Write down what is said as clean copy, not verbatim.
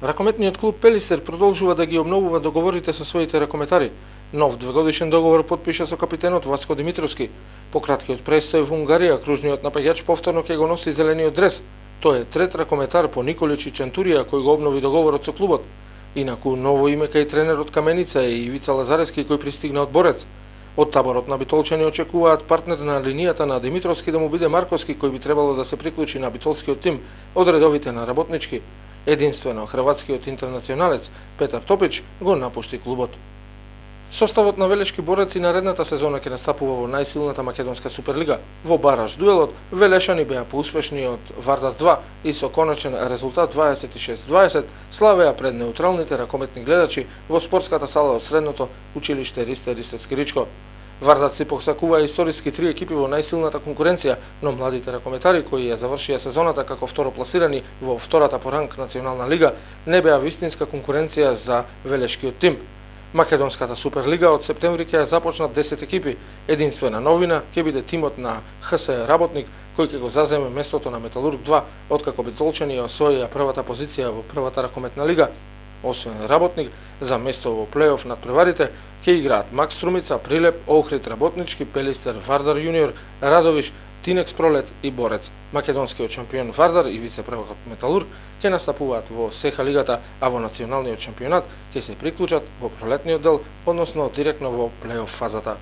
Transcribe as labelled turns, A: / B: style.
A: Ракометниот клуб Пелистер продолжува да ги обновува договорите со своите ракометари. Нов двогодишен договор потпиша со капитенот Васко Димитровски. По краткиот престој во Унгарија, кружниот напаѓач повторно ќе го носи зелениот дрес. Тој е трет ракометар по Николич и Чантурија кој го обнови договорот со клубот. Инаку ново име кај тренерот Каменица е Ивица Лазарески кој пристигна од Борец. Од таборот на битолчани очекуваат партнер на линијата на Димитровски да му биде Марковски кој би требало да се приклучи на битолскиот тим од редовите на работнички. Единствено хрватскиот интернационалец Петар Топич го напушти клубот. Составот на Велешки Борец и наредната сезона ќе настапува во најсилната македонска суперлига. Во бараж дуелот Велешани беа поуспешни од Вардар 2 и со конечен резултат 26-20 славеа пред неутралните ракометни гледачи во спортската сала од средното училиште Ристе Скиричко. Вардарци посакуваа историски 3 екипи во најсилната конкуренција, но младите ракометари кои ја завршија сезоната како второпласирани во втората по ранг национална лига не беа вистинска конкуренција за Велешкиот тим. Македонската суперлига од септември ќе започнат 10 екипи. Единствена новина ќе биде тимот на ХС Работник кој ќе го заземе местото на Металург 2 откако битолчани освоија првата позиција во првата ракометна лига. Освен Работник, за место во плейоф над преварите ќе играат Макс Струмица, Прилеп, Охрид Работнички, Пелистер, Вардар Јуниор, Радовиш, Тинекс Пролет и Борец. Македонскиот шампион Вардар и вице-првакот Металург ќе настапуваат во СХ лигата, а во националниот шампионат ќе се приклучат во пролетниот дел, односно директно во плейоф фазата.